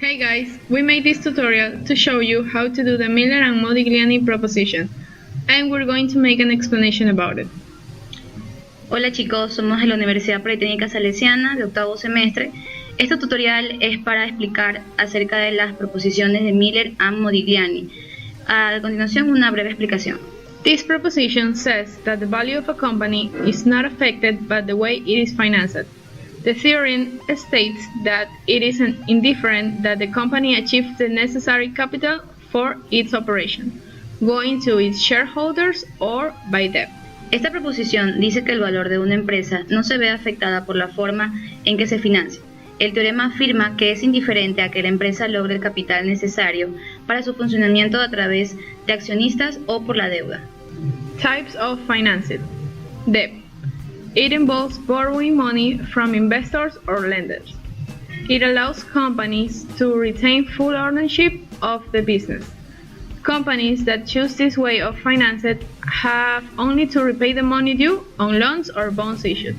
Hey guys, we made this tutorial to show you how to do the Miller and Modigliani proposition, and we're going to make an explanation about it. Hola chicos, somos de la Universidad Politécnica Salesiana de octavo semestre. Este tutorial es para explicar acerca de las proposiciones de Miller and Modigliani. A continuación, una breve explicación. This proposition says that the value of a company is not affected by the way it is financed. The theorem states that it is indifferent that the company achieves the necessary capital for its operation, going to its shareholders or by debt. Esta proposición dice que el valor de una empresa no se ve afectada por la forma en que se financia. El teorema afirma que es indiferente a que la empresa logre el capital necesario para su funcionamiento a través de accionistas o por la deuda. Types of financing. Debt. It involves borrowing money from investors or lenders. It allows companies to retain full ownership of the business. Companies that choose this way of financing have only to repay the money due on loans or bonds issued.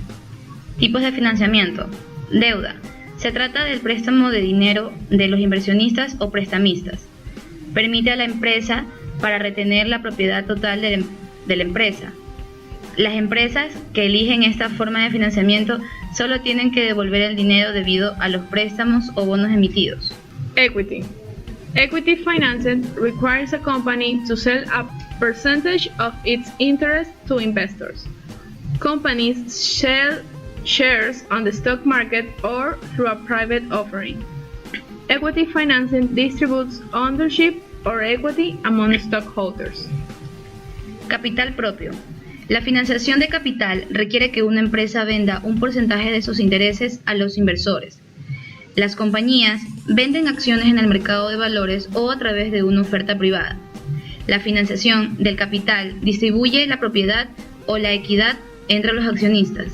Tipos de financiamiento. Deuda. Se trata del préstamo de dinero de los inversionistas o prestamistas. Permite a la empresa para retener la propiedad total de la empresa. Las empresas que eligen esta forma de financiamiento solo tienen que devolver el dinero debido a los préstamos o bonos emitidos. Equity. Equity financing requires a company to sell a percentage of its interest to investors. Companies sell shares on the stock market or through a private offering. Equity financing distributes ownership or equity among stockholders. Capital propio. La financiación de capital requiere que una empresa venda un porcentaje de sus intereses a los inversores. Las compañías venden acciones en el mercado de valores o a través de una oferta privada. La financiación del capital distribuye la propiedad o la equidad entre los accionistas.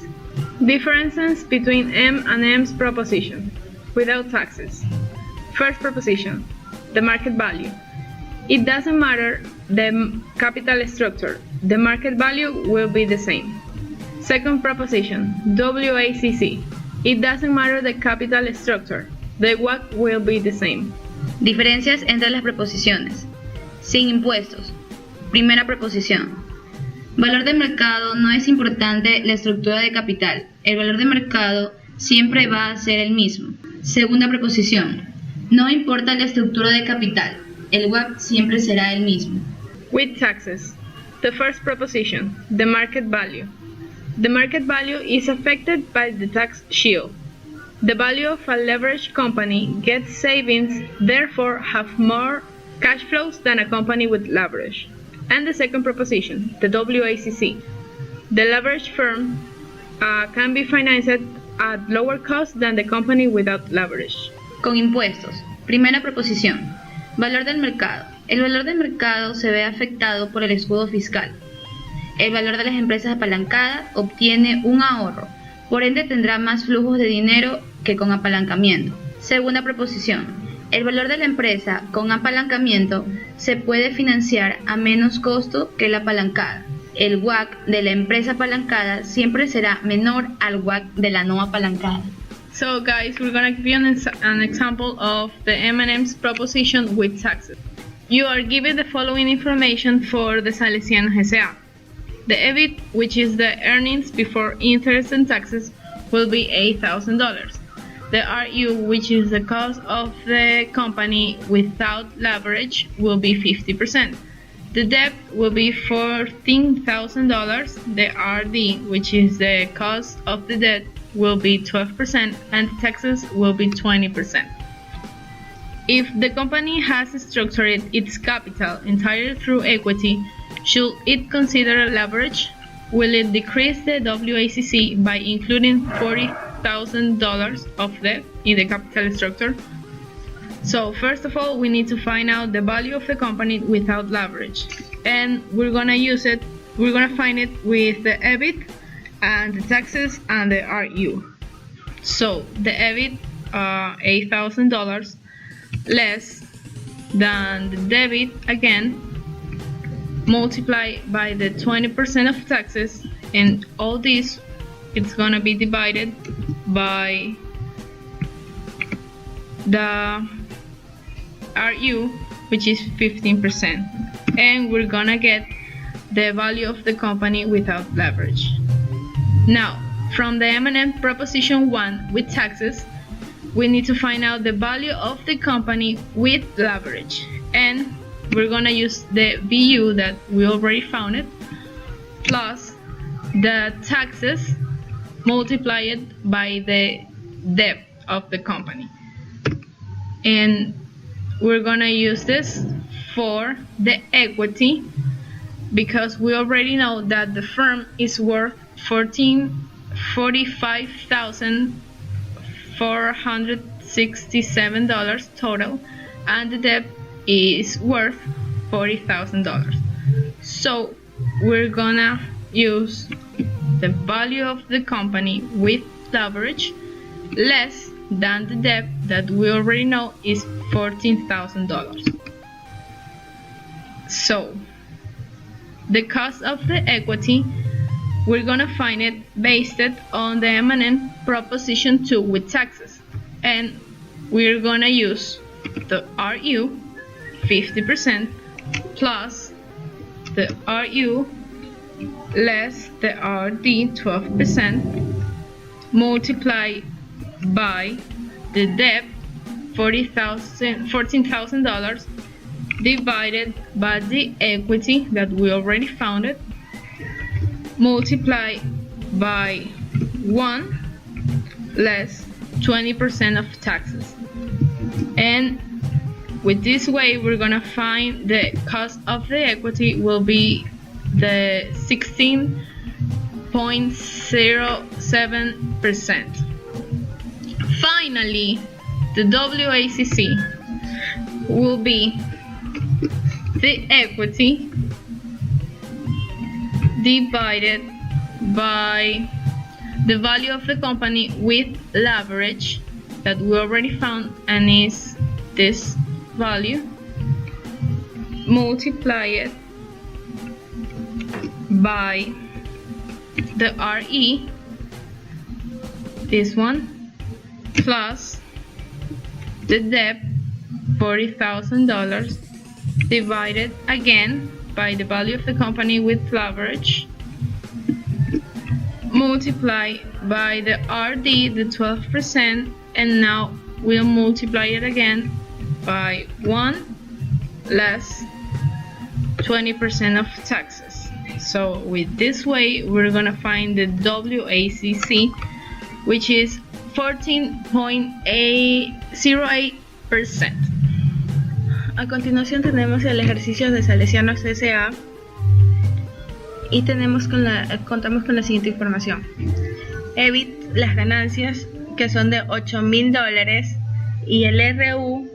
Differences between M&M's proposition. Without taxes. First proposition, the market value. It doesn't matter the capital structure, the market value will be the same. Second proposition, WACC. It doesn't matter the capital structure, the WACC will be the same. Diferencias entre las proposiciones. Sin impuestos. Primera proposición. Valor de mercado. No es importante la estructura de capital. El valor de mercado siempre va a ser el mismo. Segunda proposición. No importa la estructura de capital. El WACC siempre será el mismo. With taxes. The first proposition, the market value. The market value is affected by the tax shield. The value of a leveraged company gets savings, therefore have more cash flows than a company with leverage. And the second proposition, the WACC. The leveraged firm can be financed at lower cost than the company without leverage. Con impuestos. Primera proposición. Valor del mercado. El valor del mercado se ve afectado por el escudo fiscal. El valor de las empresas apalancadas obtiene un ahorro, por ende tendrá más flujos de dinero que con apalancamiento. Segunda proposición. El valor de la empresa con apalancamiento se puede financiar a menos costo que la apalancada. El WACC de la empresa apalancada siempre será menor al WACC de la no apalancada. So guys, we're gonna give you an example of the M&M's proposition with taxes. You are given the following information for the Salesiana S.A. The EBIT, which is the earnings before interest and taxes, will be $8,000. The RU, which is the cost of the company without leverage, will be 50%. The debt will be $14,000. The RD, which is the cost of the debt, will be 12% and the taxes will be 20%. If the company has structured its capital entirely through equity, should it consider leverage? Will it decrease the WACC by including $40,000 of debt in the capital structure? So first of all, we need to find out the value of the company without leverage, and we're gonna find it with the EBIT and the taxes and the RU. So the EBIT, $8,000 less than the debit again, multiplied by the 20% of taxes, and all this it's gonna be divided by the RU, which is 15%. And we're gonna get the value of the company without leverage. Now, from the M&M Proposition 1 with taxes, we need to find out the value of the company with leverage. And we're gonna use the VU that we already found it, plus the taxes multiplied by the debt of the company. And we're gonna use this for the equity, because we already know that the firm is worth $45,467 total, and the debt is worth $40,000. So we're gonna use the value of the company with leverage less than the debt that we already know is $14,000. So the cost of the equity, we're gonna find it based on the M&M Proposition 2 with taxes, and we're gonna use the RU 50% plus the RU less the RD 12% multiplied by the debt $14,000 divided by the equity that we already found it, multiplied by 1 less 20% of taxes. And with this way, we're gonna find the cost of the equity will be the 16.07%. Finally, the WACC will be the equity divided by the value of the company with leverage that we already found, and is this value, multiplied by the RE, this one, plus the debt $40,000 divided again by the value of the company with leverage, multiply by the RD, the 12%, and now we'll multiply it again by 1 less 20% of taxes. So with this way, we're gonna find the WACC, which is 14.08%. A continuación tenemos el ejercicio de Salesianos S.A. y contamos con la siguiente información. EBIT, las ganancias, que son de $8,000, y el RU,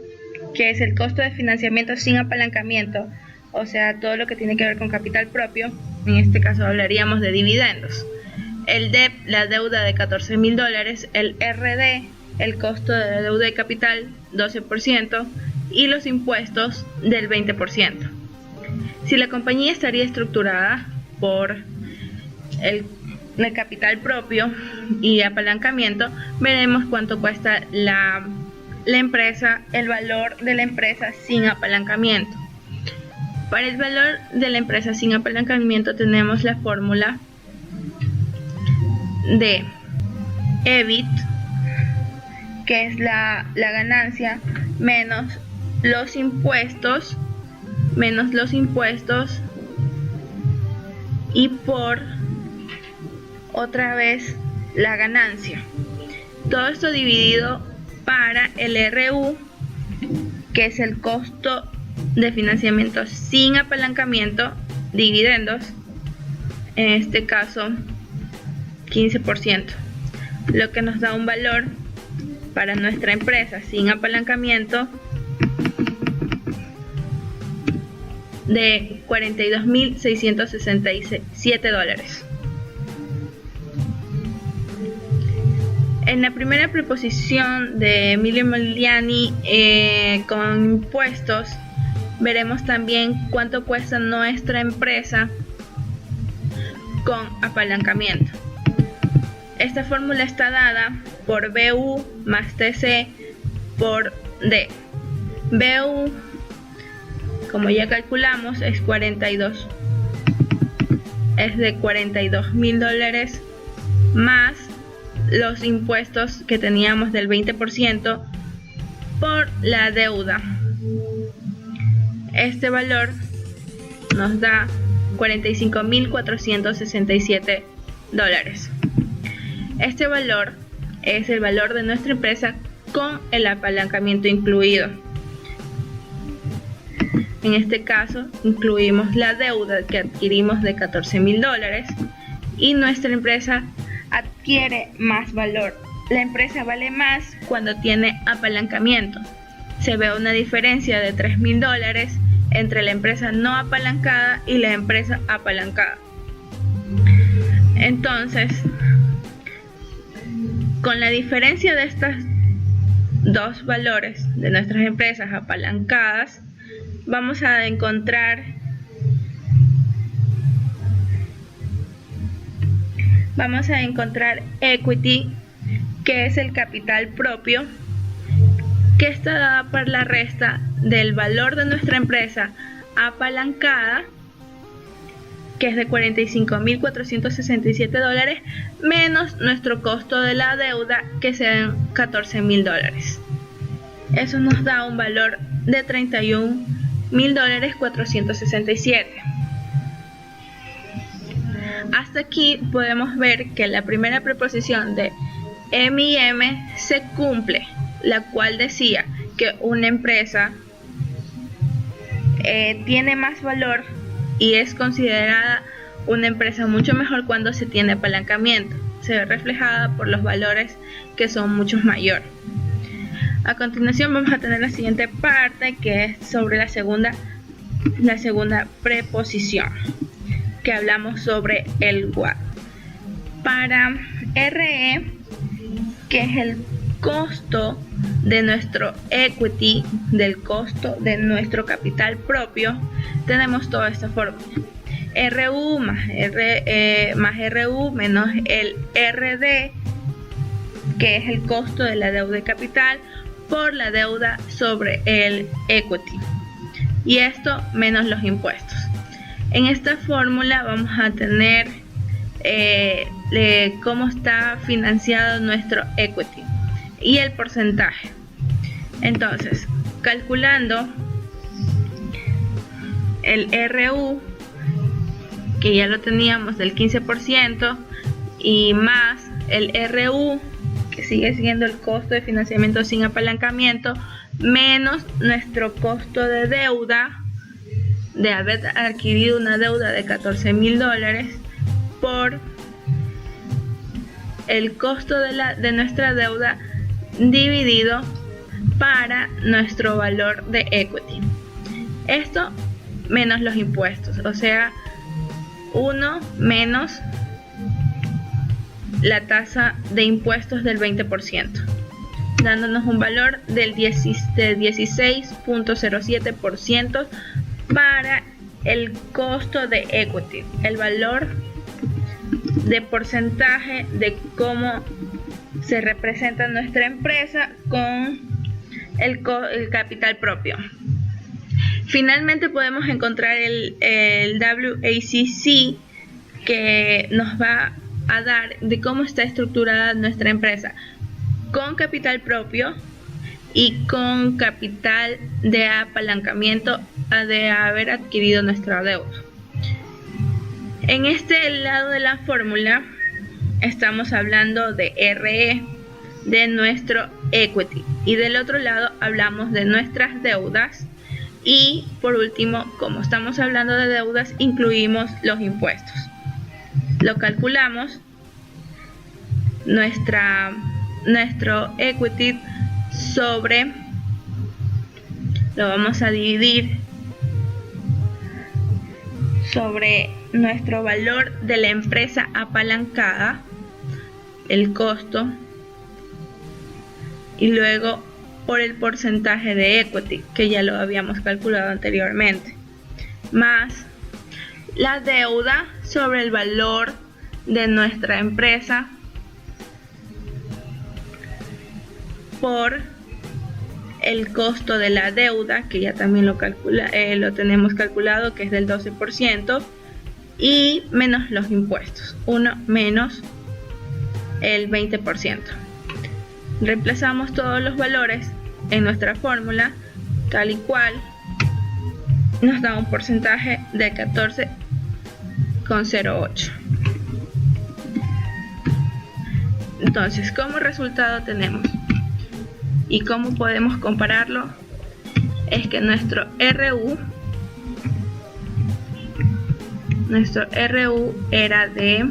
que es el costo de financiamiento sin apalancamiento, o sea, todo lo que tiene que ver con capital propio. En este caso hablaríamos de dividendos. El DEP, la deuda de $14,000, el RD, el costo de deuda y capital, 12%, y los impuestos del 20%. Si la compañía estaría estructurada por el capital propio y apalancamiento, veremos cuánto cuesta la empresa, el valor de la empresa sin apalancamiento. Para el valor de la empresa sin apalancamiento tenemos la fórmula de EBIT, que es la ganancia menos los impuestos y por otra vez la ganancia. Todo esto dividido para el RU, que es el costo de financiamiento sin apalancamiento, dividendos, en este caso 15%, lo que nos da un valor para nuestra empresa sin apalancamiento de $42,667. En la primera proposición de Emilio Moliani con impuestos, veremos también cuánto cuesta nuestra empresa con apalancamiento. Esta fórmula está dada por BU más TC por D. BU, como ya calculamos, es de $42.000 más los impuestos que teníamos del 20% por la deuda. Este valor nos da $45.467. Este valor es el valor de nuestra empresa con el apalancamiento incluido. En este caso incluimos la deuda que adquirimos de $14.000 y nuestra empresa adquiere más valor. La empresa vale más cuando tiene apalancamiento. Se ve una diferencia de $3.000 entre la empresa no apalancada y la empresa apalancada. Entonces, con la diferencia de estos dos valores de nuestras empresas apalancadas, vamos a encontrar equity, que es el capital propio, que está dada por la resta del valor de nuestra empresa apalancada, que es de $45.467, menos nuestro costo de la deuda, que sean $14.000. Eso nos da un valor de $31.467. Hasta aquí podemos ver que la primera proposición de M&M se cumple, la cual decía que una empresa tiene más valor y es considerada una empresa mucho mejor cuando se tiene apalancamiento. Se ve reflejada por los valores que son mucho mayor. A continuación vamos a tener la siguiente parte, que es sobre la segunda preposición, que hablamos sobre el what. Para RE, que es el costo de nuestro equity, del costo de nuestro capital propio, tenemos toda esta fórmula: RU más RU menos el RD, que es el costo de la deuda de capital, por la deuda sobre el equity, y esto menos los impuestos. En esta fórmula vamos a tener cómo está financiado nuestro equity y el porcentaje. Entonces, calculando el RU, que ya lo teníamos del 15%, y más el RU, que sigue siendo el costo de financiamiento sin apalancamiento, menos nuestro costo de deuda, de haber adquirido una deuda de $14.000, por el costo de nuestra deuda dividido para nuestro valor de equity. Esto menos los impuestos, o sea, 1 menos la tasa de impuestos del 20%, dándonos un valor del 16.07% para el costo de equity, el valor de porcentaje de cómo se representa nuestra empresa con el capital propio. Finalmente podemos encontrar el WACC, que nos va a dar de cómo está estructurada nuestra empresa, con capital propio y con capital de apalancamiento de haber adquirido nuestra deuda. En este lado de la fórmula estamos hablando de RE, de nuestro equity, y del otro lado hablamos de nuestras deudas, y por último, como estamos hablando de deudas, incluimos los impuestos. Lo calculamos, nuestro equity sobre, lo vamos a dividir sobre nuestro valor de la empresa apalancada, el costo, y luego por el porcentaje de equity, que ya lo habíamos calculado anteriormente, más la deuda sobre el valor de nuestra empresa por el costo de la deuda, que ya también lo tenemos calculado, que es del 12%, y menos los impuestos, 1 menos el 20%. Reemplazamos todos los valores en nuestra fórmula, tal y cual, nos da un porcentaje de 14,08. Entonces, como resultado tenemos, y cómo podemos compararlo, es que nuestro RU era de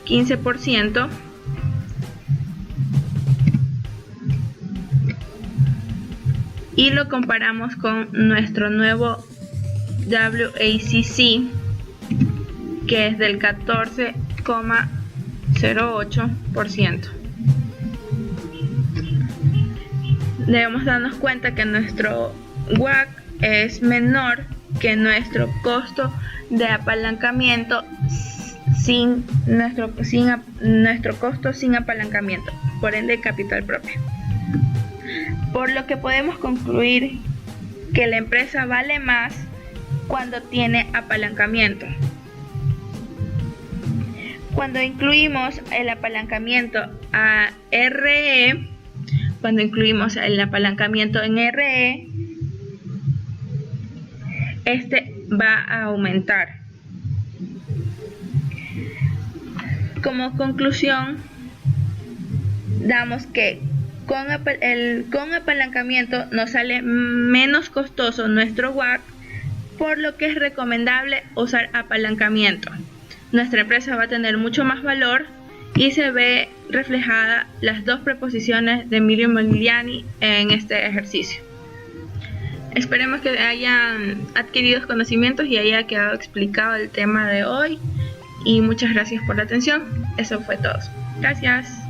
15%, y lo comparamos con nuestro nuevo WACC, que es del 14,08%. Debemos darnos cuenta que nuestro WACC es menor que nuestro costo de apalancamiento nuestro costo sin apalancamiento, por ende capital propio. Por lo que podemos concluir que la empresa vale más cuando tiene apalancamiento. Cuando incluimos el apalancamiento a RE, cuando incluimos el apalancamiento en RE, este va a aumentar. Como conclusión, damos que con apalancamiento nos sale menos costoso nuestro WACC, por lo que es recomendable usar apalancamiento. Nuestra empresa va a tener mucho más valor y se ve reflejada las dos proposiciones de Emilio Modigliani en este ejercicio. Esperemos que hayan adquirido conocimientos y haya quedado explicado el tema de hoy, y muchas gracias por la atención. Eso fue todo. Gracias.